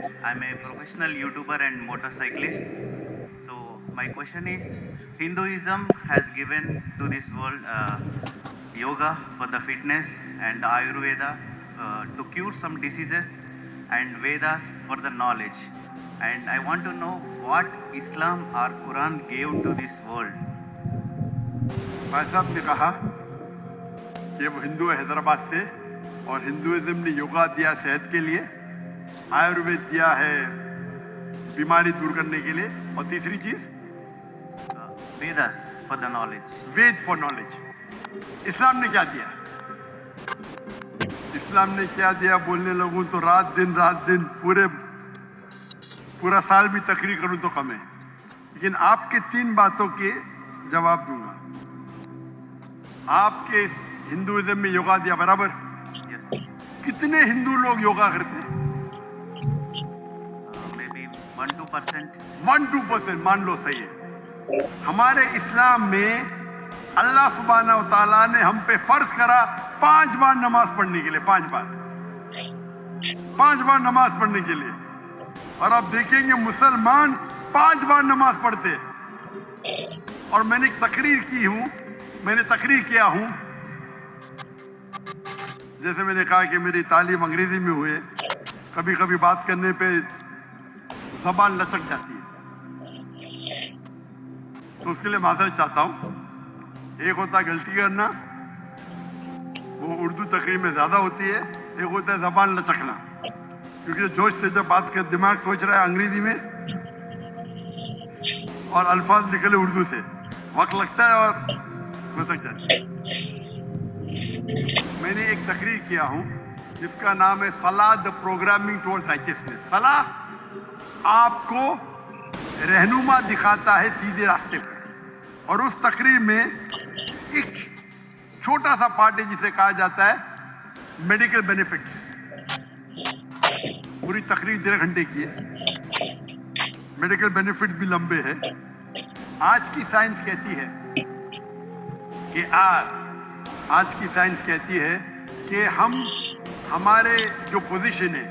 I'm a professional YouTuber and motorcyclist. So my question is, Hinduism has given to this world yoga for the fitness and Ayurveda to cure some diseases and Vedas for the knowledge. And I want to know what Islam or Quran gave to this world. भाई साहब ने कहा कि वो हिंदू है हैदराबाद से और Hinduism ने योगा दिया सेहत के लिए, आयुर्वेद दिया है बीमारी दूर करने के लिए, और तीसरी चीज Vedas for the knowledge. Veda for knowledge. इस्लाम ने क्या दिया? इस्लाम ने क्या दिया बोलने लगूं तो रात दिन पूरा साल भी तकरीर करूं तो कम है, लेकिन आपके 3 बातों के जवाब दूंगा। आपके हिंदुइज्म में योगा दिया बराबर, Yes. कितने हिंदू लोग योगा करते हैं? Maybe 1-2%. 1-2% मान लो, सही है। हमारे इस्लाम में अल्लाह सुब्हाना व तआला ने हम पे फर्ज करा 5 बार नमाज पढ़ने के लिए, 5 बार नमाज पढ़ने के लिए। और आप देखेंगे मुसलमान 5 बार नमाज पढ़ते। और मैंने तकरीर किया हूं, जैसे मैंने कहा कि मेरी तालीम अंग्रेजी में हुई है, कभी कभी बात करने पे ज़बान लचक जाती है, तो उसके लिए माजरत चाहता हूं। एक होता है गलती करना, वो उर्दू तकरीर में ज्यादा होती है। एक होता है ज़बान लचकना, क्योंकि जोश से जब बात कर दिमाग सोच रहा है अंग्रेजी में और अल्फाज निकले उर्दू से, वक्त लगता है और लचक जाती है। मैंने एक तकरीर किया हूं जिसका नाम है सलाह द प्रोग्रामिंग टुवर्ड्स राइचियसनेस। सलाह आपको रहनुमा दिखाता है सीधे रास्ते पर, और उस तकरीर में एक छोटा सा पार्ट है जिसे कहा जाता है मेडिकल बेनिफिट्स। पूरी तकरीर 1.5 घंटे की है, मेडिकल बेनिफिट्स भी लंबे हैं। आज की साइंस कहती है कि आज की साइंस कहती है कि हमारे जो पोजीशन है,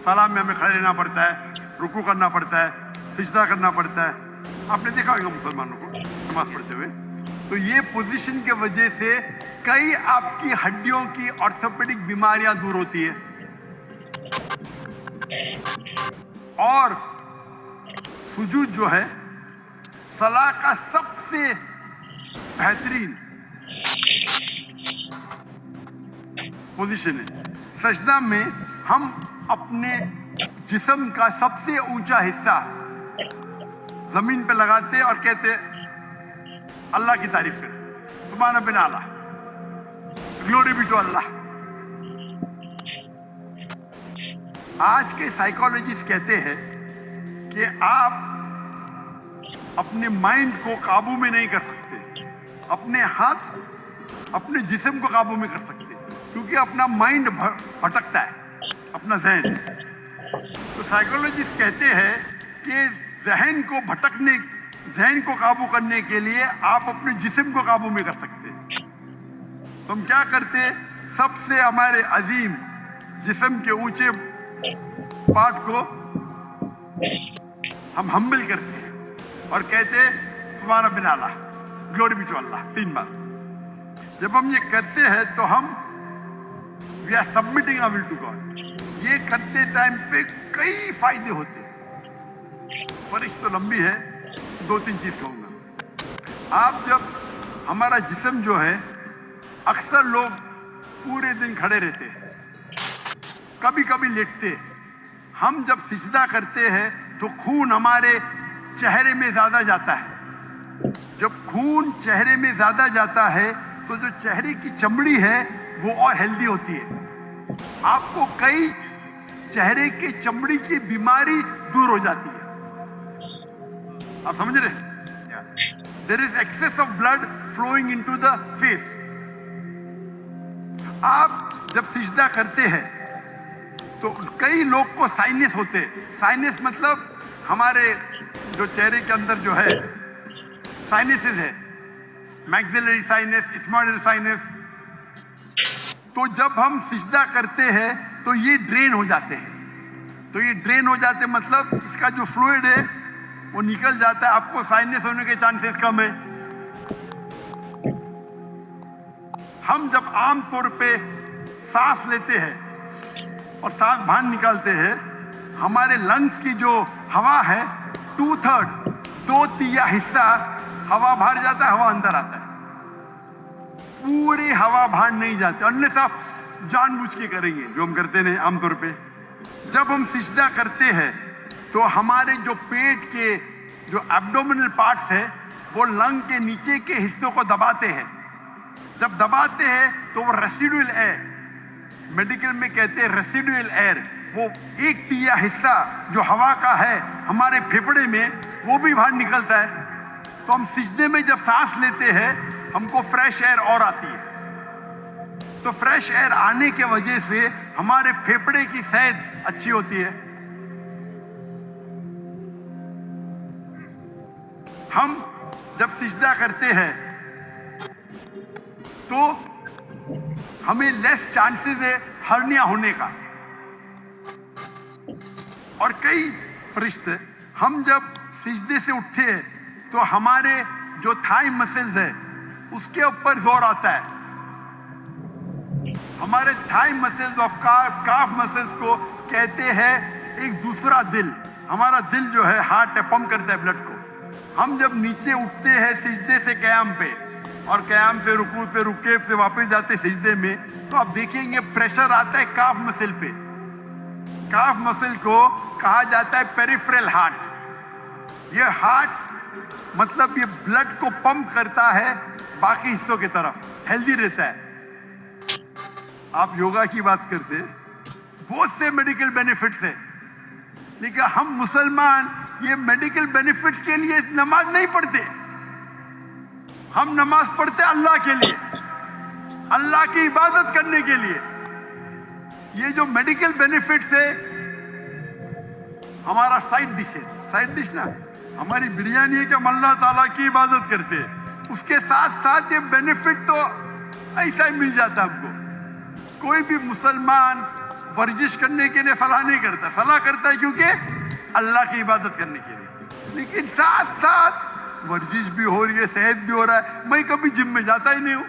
सलाम में हमें खड़े रहना पड़ता है, रुकू करना पड़ता है, सिजदा करना पड़ता है। आपने देखा होगा मुसलमानों को नमाज पढ़ते हुए। तो ये पोजीशन के वजह से कई आपकी हड्डियों की ऑर्थोपेडिक बीमारियां दूर होती है। और सुजूद जो है सलाह का सबसे बेहतरीन पोजीशन है। सजदा में हम अपने जिस्म का सबसे ऊंचा हिस्सा जमीन पे लगाते और कहते अल्लाह की तारीफ करें, सुभान बिन आला, ग्लोरी बी टू अल्लाह। आज के साइकोलॉजिस्ट कहते हैं कि आप अपने माइंड को काबू में नहीं कर सकते, अपने हाथ अपने जिस्म को काबू में कर सकते, क्योंकि अपना माइंड भटकता है, अपना जहन। तो साइकोलॉजिस्ट कहते हैं कि जहन को काबू करने के लिए आप अपने जिस्म को काबू में कर सकते हैं। तो हम क्या करते, सबसे हमारे अजीम जिस्म के ऊंचे पार्ट को हम हम्बल करते हैं और कहते सुभान बिन आला, ग्लोरी बी टू अल्लाह 3 बार। जब हम ये करते हैं तो हम we are submitting our will to God. ये करते टाइम पे कई फायदे होते हैं। फरिश तो लंबी है, 2-3 चीज कहूंगा। आप जब हमारा जिस्म जो है, अक्सर लोग पूरे दिन खड़े रहते हैं, कभी कभी लेटते। हम जब सिजदा करते हैं तो खून हमारे चेहरे में ज्यादा जाता है। जब खून चेहरे में ज्यादा जाता है तो जो चेहरे की चमड़ी है वो और हेल्दी होती है। आपको कई चेहरे के चमड़ी की बीमारी दूर हो जाती है। आप समझ रहे? There is excess of blood flowing into the face. आप जब सिजदा करते हैं तो कई लोग को साइनस होते हैं। साइनस मतलब हमारे जो चेहरे के अंदर जो है साइनसेस है, मैक्सिलरी साइनस, स्मॉडल साइनस। तो जब हम सिजदा करते हैं तो ये ड्रेन हो जाते हैं। तो ये ड्रेन हो जाते, मतलब इसका जो फ्लूइड है वो निकल जाता है, आपको साइनस होने के चांसेस कम है। हम जब आम तौर पे सांस लेते हैं और सांस बाहर निकालते हैं, हमारे लंग्स की जो हवा है 2/3 2/3 हिस्सा हवा बाहर जाता है, हवा अंदर आता है, पूरी हवा बाहर नहीं जाती, अनलेस आप जानबूझ के करेंगे, जो हम करते हैं आमतौर पे। जब हम सिजदा करते हैं तो हमारे जो पेट के जो एब्डोमिनल पार्ट्स है वो लंग के नीचे के हिस्सों को दबाते हैं। जब दबाते हैं तो वो रेसिडुअल एयर, मेडिकल में कहते हैं रेसिडुअल एयर, वो 1/3 हिस्सा जो हवा का है हमारे फेफड़े में, वो भी बाहर निकलता है। तो हम सिजदे में जब सांस लेते हैं हमको फ्रेश एयर और आती है। तो फ्रेश एयर आने के वजह से हमारे फेफड़े की सेहत अच्छी होती है। हम जब सिजदा करते हैं तो हमें लेस चांसेस है हर्निया होने का। और कई फरिश्ते, हम जब सिजदे से उठते हैं तो हमारे जो थाई मसल्स है उसके ऊपर जोर आता है। हमारे thigh muscles of calf muscles को कहते हैं एक दूसरा दिल। हमारा दिल जो है हार्ट पंप करता है ब्लड को। हम जब नीचे उठते हैं सिजदे से क़याम पे और क़याम से रुकू पे रुके से वापस जाते सिजदे में, तो आप देखेंगे प्रेशर आता है काफ मसल पे। काफ मसल को कहा जाता है पेरिफेरल हार्ट। ये हार्ट मतलब ये ब्लड को पंप करता है बाकी हिस्सों की तरफ, हेल्दी रहता है। आप योगा की बात करते हैं, बहुत से मेडिकल बेनिफिट्स है, लेकिन हम मुसलमान ये मेडिकल बेनिफिट्स के लिए नमाज नहीं पढ़ते। हम नमाज पढ़ते अल्लाह के लिए, अल्लाह की इबादत करने के लिए। ये जो मेडिकल बेनिफिट्स है हमारा साइड डिश है। साइड डिश ना हमारी बिरयानी है कि हम अल्लाह ताला की इबादत करते हैं, उसके साथ साथ ये बेनिफिट तो ऐसा ही मिल जाता है हमको। कोई भी मुसलमान वर्जिश करने के लिए सलाह नहीं करता, सलाह करता है क्योंकि अल्लाह की इबादत करने के लिए। लेकिन साथ साथ वर्जिश भी हो रही है, सेहत भी हो रहा है। मैं कभी जिम में जाता ही नहीं हूँ।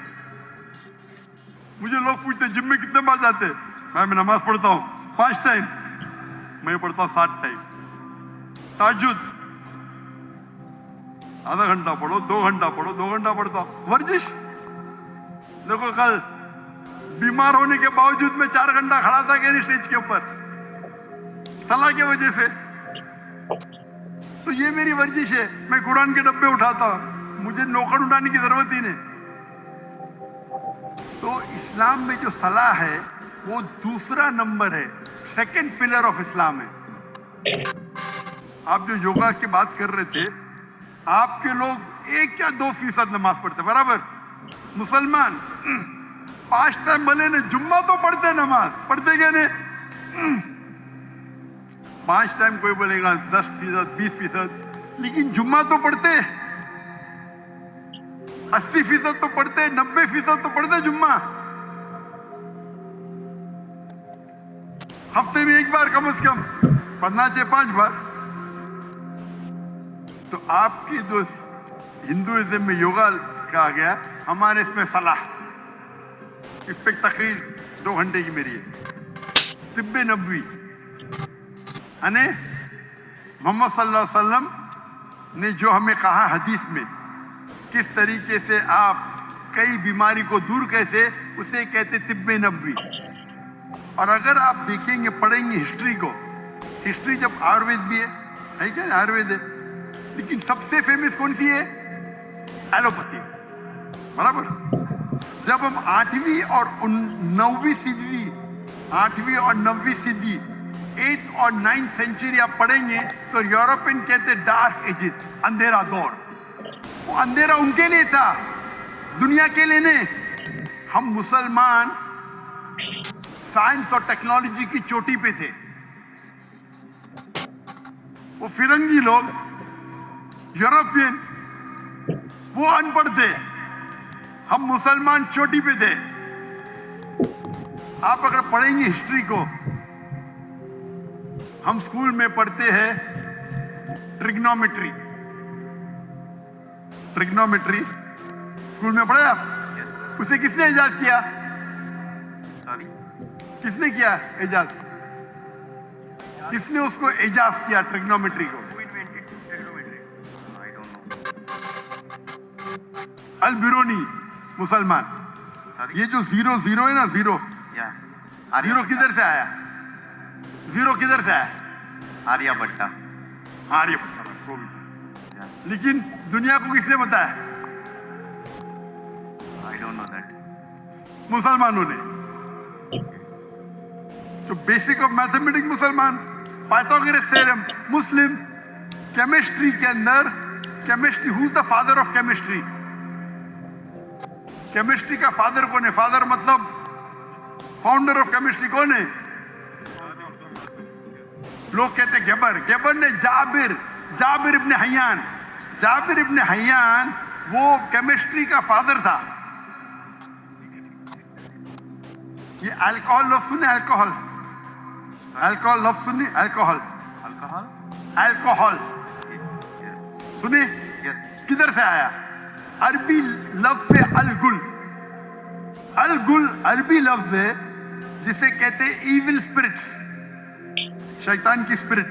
मुझे लोग पूछते जिम में कितने बार जाते हैं? मैं नमाज पढ़ता हूँ 5 टाइम, मैं पढ़ता हूँ 7 टाइम। ताजुद आधा घंटा पढ़ो, 2 घंटा पढ़ो, 2 घंटा पढ़ता हूँ। वर्जिश देखो, कल बीमार होने के बावजूद मैं 4 घंटा खड़ा था गैरी स्टेज के ऊपर सलाह की वजह से। तो ये मेरी वर्जिश है। मैं कुरान के डब्बे उठाता हूँ, मुझे नौकर उठाने की जरूरत ही नहीं। तो इस्लाम में जो सलाह है वो दूसरा नंबर है, सेकंड पिलर ऑफ इस्लाम है। आप जो योगा की बात कर रहे थे, आपके लोग 1 या 2% नमाज पढ़ते, बराबर। मुसलमान 5 टाइम भले ने जुम्मा तो पढ़ते, नमाज पढ़ते क्या नहीं? 5 टाइम कोई बोलेगा 10%, 20%, लेकिन जुम्मा तो पढ़ते 80% तो पढ़ते, 90% तो पढ़ते जुम्मा। हफ्ते में 1 बार कम से कम पढ़ना चाहिए, 5 बार। तो आपकी जो हिंदुइज्म में योगा कहा गया, हमारे इसमें सलाह, इस पे तकरीर 2 घंटे की मेरी है। तिब्बे नबवी यानी मोहम्मद सल्लल्लाहु अलैहि वसल्लम ने जो हमें कहा हदीस में, किस तरीके से आप कई बीमारी को दूर कैसे, उसे कहते तिब्बे नबवी। और अगर आप देखेंगे, पढ़ेंगे हिस्ट्री को, हिस्ट्री जब आयुर्वेद भी है क्या, आयुर्वेद है, लेकिन सबसे फेमस कौन सी है? एलोपैथी, बराबर। जब हम 8वीं और 9वीं सदी, 8वीं और 9वीं सदी, 8th और 9th सेंचुरी आप पढ़ेंगे तो यूरोपियन कहते डार्क एजेस, अंधेरा दौर। वो अंधेरा उनके लिए था, दुनिया के लिए नहीं। हम मुसलमान साइंस और टेक्नोलॉजी की चोटी पे थे, वो फिरंगी लोग, यूरोपियन, वो अनपढ़ थे, हम मुसलमान चोटी पे थे। आप अगर पढ़ेंगे हिस्ट्री को हम स्कूल में पढ़ते हैं ट्रिग्नोमेट्री। ट्रिग्नोमेट्री स्कूल में पढ़े आप? Yes. उसे किसने इजाज किया? Sorry. किसने किया इजाज? किसने उसको इजाज किया ट्रिग्नोमेट्री को? Who invented trigonometry? I don't know. अल बिरूनी, मुसलमान। Sorry. ये जो जीरो जीरो है ना, जीरो Yeah. जीरो किधर से आया? जीरो किधर से आया? आर्यभट्टा. आर्यभट्ट को भी था। Yeah. लेकिन दुनिया को किसने बताया? I don't know that. मुसलमानों ने। तो बेसिक ऑफ मैथमेटिक्स मुसलमान, पाइथागोरस थ्योरम मुस्लिम, केमिस्ट्री के अंदर chemistry, who is the father of chemistry? Chemistry का फादर कौन है? फादर मतलब फाउंडर ऑफ केमिस्ट्री कौन है? लोग कहते हैं गेबर। गेबर ने जाबिर इब्न हय्यान, जाबिर इब्न हय्यान वो केमिस्ट्री का फादर था। ये अल्कोहल लफ्ज सुने? अल्कोहल, अल्कोहल लफ्ज सुने? Alcohol, Alcohol? Alcohol Yeah. सुने? Yes. किधर से आया? अरबी लफ्ज से अलगुल। अलगुल अरबी लफ्ज है जिसे कहते हैं इविल स्पिरिट्स, शैतान की स्पिरिट।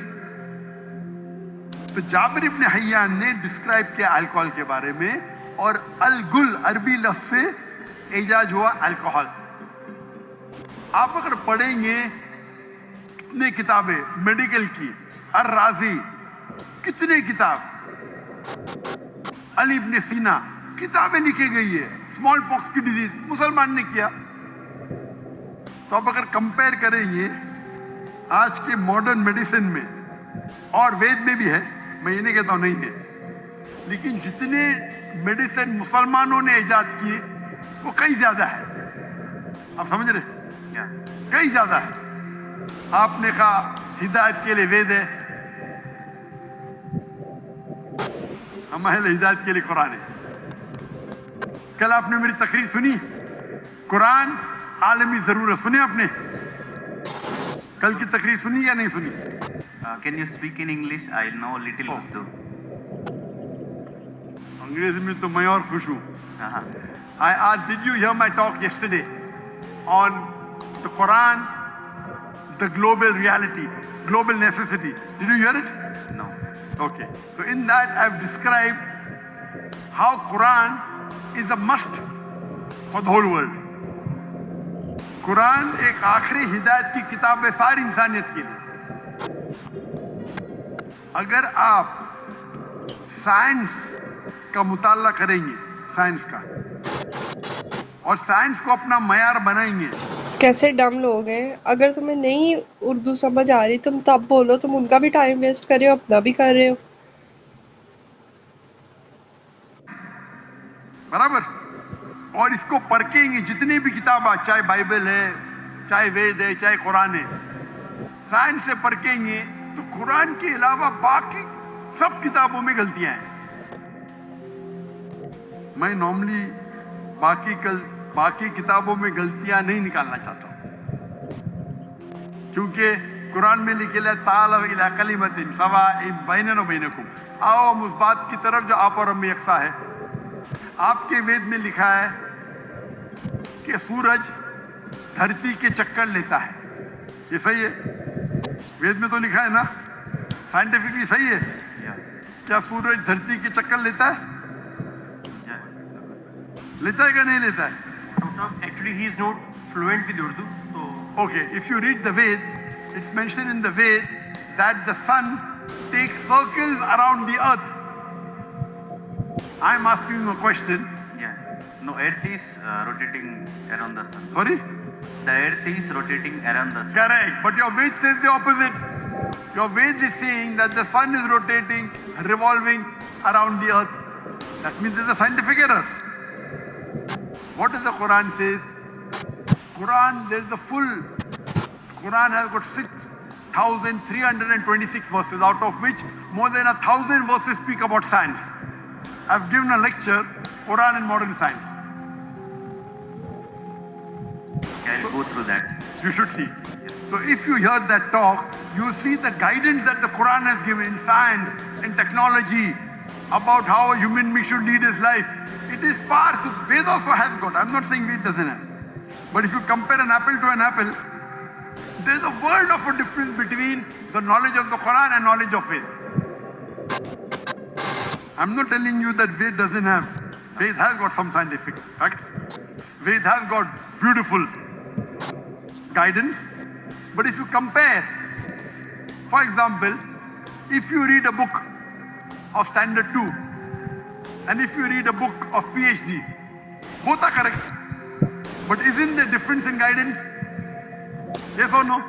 तो जाबिर इब्न हय्यान ने डिस्क्राइब किया अल्कोहल के बारे में, और अलगुल अरबी लफ्ज से इजाज हुआ अल्कोहल। आप अगर पढ़ेंगे कितने किताबें मेडिकल की, अर राजी, कितने किताब, अली इब्न सीना, किताबें लिखी गई है। स्मॉल पॉक्स की डिजीज मुसलमान ने किया। तो आप अगर कंपेयर करेंगे आज के मॉडर्न मेडिसिन में, और वेद में भी है, मैं ये नहीं कहता हूं नहीं है, लेकिन जितने मेडिसिन मुसलमानों ने इजाद किए वो कई ज्यादा है। आप समझ रहे? Yeah. कई ज्यादा है। आपने कहा हिदायत के लिए वेद है, हमारे हिदायत के लिए कुरान है। कल आपने मेरी तकरीर सुनी, कुरान आलमी जरूरत, सुने आपने? कल की तकरीर सुनी या नहीं सुनी? Can you speak in English? I know little Oh. Urdu. अंग्रेजी में तो मैं और खुश हूँ। Uh-huh. Did you hear my talk yesterday on the Quran, the global reality, global necessity? Did you hear it? No. Okay. So in that I've described how Quran is a must for the whole world. Quran एक आखिरी हिदायत की किताब है सारी इंसानियत के लिए। अगर आप साइंस का मुताला करेंगे, साइंस का, और साइंस को अपना मयार बनाएंगे, कैसे डम लोग हैं। अगर तुम्हें नहीं उर्दू समझ आ रही तुम तब बोलो, तुम उनका भी टाइम वेस्ट कर रहे हो, अपना भी कर रहे हो। बराबर? और इसको परखेंगे, जितनी भी किताब है, चाहे बाइबल है, चाहे वेद है, चाहे कुरान है, साइंस से परखेंगे तो कुरान के अलावा बाकी सब किताबों में गलतियां हैं। मैं नॉर्मली बाकी किताबों में गलतियां नहीं निकालना चाहता हूं, क्योंकि कुरान में लिखे है ताल इला कलिमतिन सवाइन बैनना व बैनकुम, आओ हम उस बात की तरफ जो आप और हम में यकसा है। आपके वेद में लिखा है कि सूरज धरती के चक्कर लेता है, ये सही है? वेद में तो लिखा है ना, साइंटिफिकली सही है? Yeah. क्या सूरज धरती के चक्कर लेता है? Yeah. लेता है क्या नहीं लेता है? Actually, he is not fluent with Urdu. So, Okay, if you read the Ved, it's mentioned in the Ved that the sun takes circles around the earth. I'm asking you a question. Yeah. No, Earth is rotating around the sun. Sorry? The Earth is rotating around the sun. Correct. But your Ved says the opposite. Your Ved is saying that the sun is rotating, revolving around the earth. That means there's a scientific error. What does the Quran says? Quran, there's the full Quran has got 6,326 verses, out of which more than 1,000 verses speak about science. I've given a lecture, Quran and Modern Science. I'll go through that. You should see. So if you hear that talk, you see the guidance that the Quran has given in science, in technology, about how a human being should lead his life. It is far, Ved also has got, I'm not saying Ved doesn't have. But if you compare an apple to an apple, there's a world of a difference between the knowledge of the Quran and knowledge of Ved. I'm not telling you that Ved doesn't have. Ved has got some scientific facts. Ved has got beautiful guidance. But if you compare, for example, if you read a book of Standard 2 and if you read a book of PhD, both are correct. But isn't there difference in guidance? Yes or no?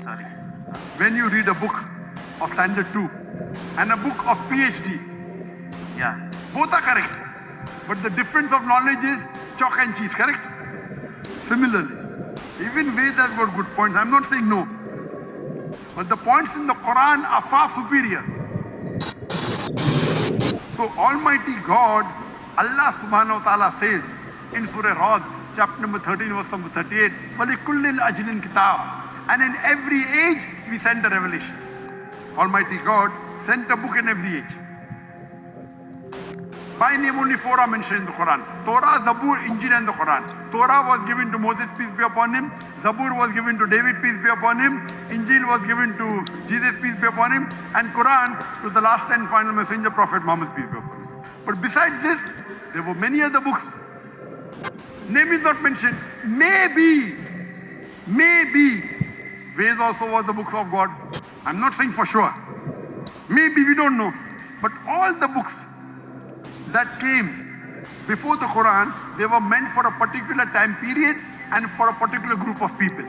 Sorry. When you read a book of Standard 2 and a book of PhD, Yeah. both are correct. But the difference of knowledge is chalk and cheese, correct? Similarly, even Ved has got good points. I'm not saying no. But the points in the Quran are far superior. So Almighty God, Allah subhanahu wa ta'ala says in Surah Ra'd, chapter number 13, verse number 38, وَلِكُلِّ أَجْلٍ kitab. And in every age, we send a revelation. Almighty God sent a book in every age. By name only 4 are mentioned in the Quran. Torah, Zabur, Injil and the Quran. Torah was given to Moses, peace be upon him. Zabur was given to David, peace be upon him. Injil was given to Jesus, peace be upon him. And Quran to the last and final messenger, Prophet Muhammad, peace be upon him. But besides this, there were many other books. Name is not mentioned. Maybe, Veds also was the book of God. I'm not saying for sure. Maybe, we don't know. But all the books that came before the Quran, they were meant for a particular time period and for a particular group of people.